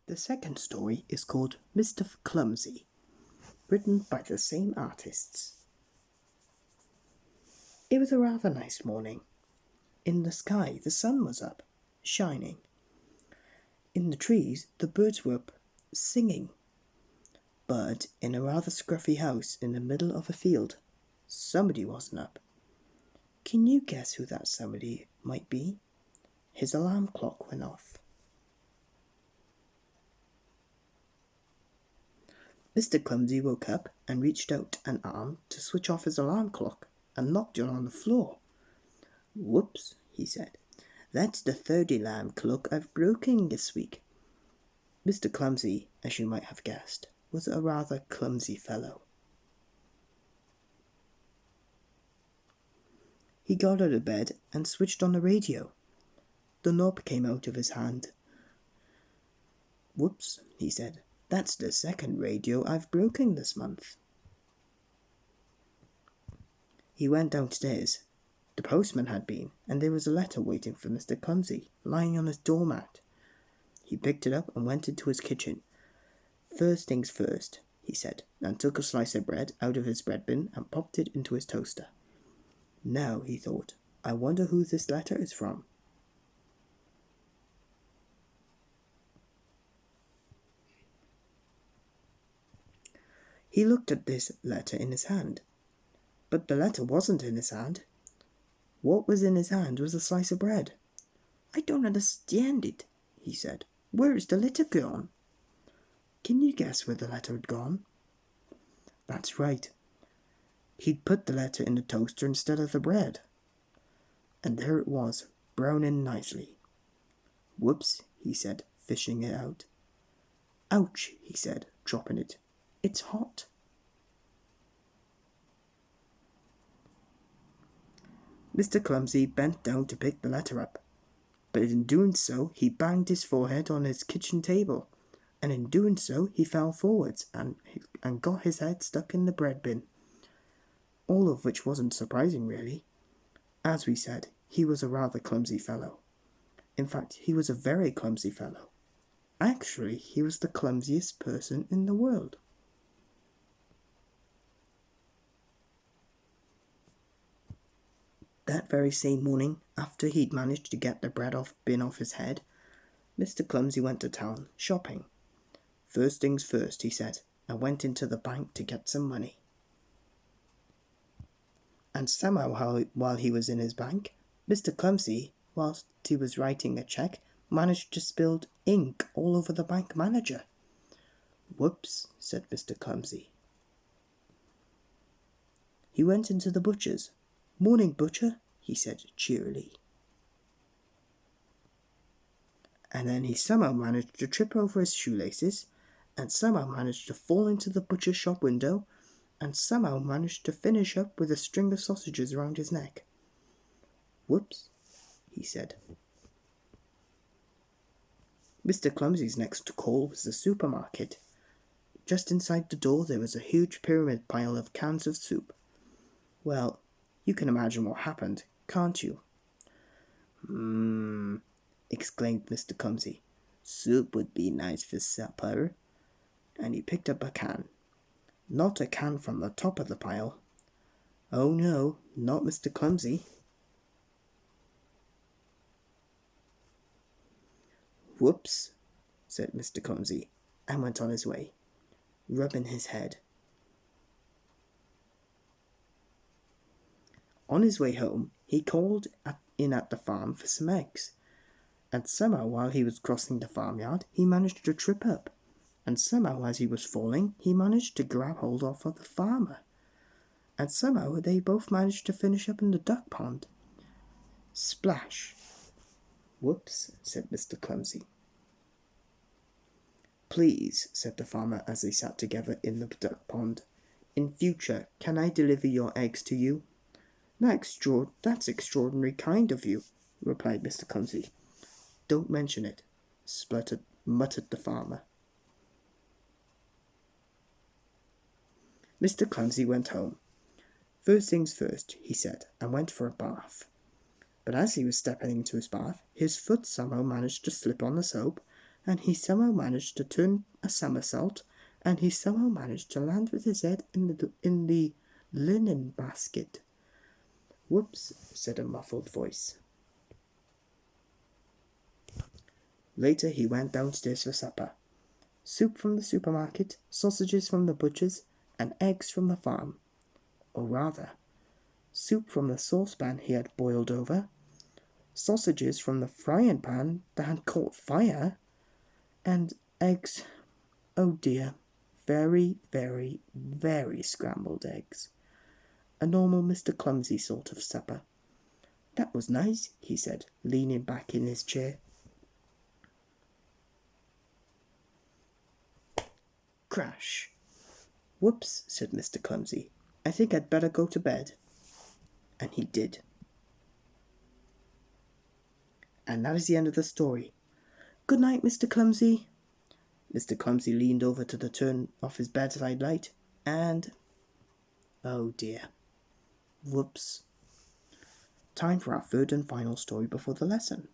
The second story is called Mr. Clumsy, written by the same artists. It was a rather nice morning. In the sky, the sun was up, shining. In the trees, the birds were up, singing. But in a rather scruffy house in the middle of a field, somebody wasn't up. Can you guess who that somebody might be? His alarm clock went off. Mr. Clumsy woke up and reached out an arm to switch off his alarm clock and knocked it on the floor. "Whoops," he said. "That's the third alarm clock I've broken this week." Mr. Clumsy, as you might have guessed, was a rather clumsy fellow. He got out of bed and switched on the radio. The knob came out of his hand. "Whoops," he said. "That's the second radio I've broken this month." He went downstairs. The postman had been, and there was a letter waiting for Mr. Clumsy, lying on his doormat. He picked it up and went into his kitchen. "First things first," he said, and took a slice of bread out of his bread bin and popped it into his toaster. "Now," he thought, "I wonder who this letter is from." He looked at this letter in his hand, but the letter wasn't in his hand. What was in his hand was a slice of bread. "I don't understand it," he said. "Where is the letter gone?" Can you guess where the letter had gone? That's right. He'd put the letter in the toaster instead of the bread. And there it was, browning nicely. "Whoops," he said, fishing it out. "Ouch," he said, dropping it. "It's hot." Mr. Clumsy bent down to pick the letter up, but in doing so he banged his forehead on his kitchen table, and in doing so he fell forwards and got his head stuck in the bread bin. All of which wasn't surprising, really. As we said, he was a rather clumsy fellow. In fact, he was a very clumsy fellow. Actually, he was the clumsiest person in the world. That very same morning, after he'd managed to get the bread bin off his head, Mr. Clumsy went to town, shopping. "First things first," he said, and went into the bank to get some money. And somehow, while he was in his bank, Mr. Clumsy, whilst he was writing a cheque, managed to spill ink all over the bank manager. "Whoops," said Mr. Clumsy. He went into the butcher's. "Morning, butcher," he said cheerily. And then he somehow managed to trip over his shoelaces, and somehow managed to fall into the butcher's shop window, and somehow managed to finish up with a string of sausages around his neck. "Whoops," he said. Mr. Clumsy's next call was the supermarket. Just inside the door there was a huge pyramid pile of cans of soup. Well, you can imagine what happened, can't you? Exclaimed Mr. Clumsy. "Soup would be nice for supper." And he picked up a can. Not a can from the top of the pile. Oh no, not Mr. Clumsy. "Whoops," said Mr. Clumsy, and went on his way, rubbing his head. On his way home, he called in at the farm for some eggs, and somehow while he was crossing the farmyard, he managed to trip up, and somehow as he was falling, he managed to grab hold of the farmer, and somehow they both managed to finish up in the duck pond. Splash! "Whoops," said Mr. Clumsy. "Please," said the farmer as they sat together in the duck pond, "in future, can I deliver your eggs to you?" That's extraordinary kind of you," replied Mr. Clumsy. "Don't mention it," muttered the farmer. Mr. Clumsy went home. "First things first," he said, and went for a bath. But as he was stepping into his bath, his foot somehow managed to slip on the soap, and he somehow managed to turn a somersault, and he somehow managed to land with his head in the linen basket. Whoops, said a muffled voice. Later he went downstairs for supper. Soup from the supermarket, sausages from the butcher's, and eggs from the farm. Or rather, soup from the saucepan he had boiled over, sausages from the frying pan that had caught fire, and eggs, oh dear, very, very, very scrambled eggs. A normal Mr. Clumsy sort of supper. That was nice, he said, leaning back in his chair. Crash. Whoops, said Mr. Clumsy. I think I'd better go to bed. And he did. And that is the end of the story. Good night, Mr. Clumsy. Mr. Clumsy leaned over to the turn off his bedside light, and... oh dear. Whoops. Time for our third and final story before the lesson.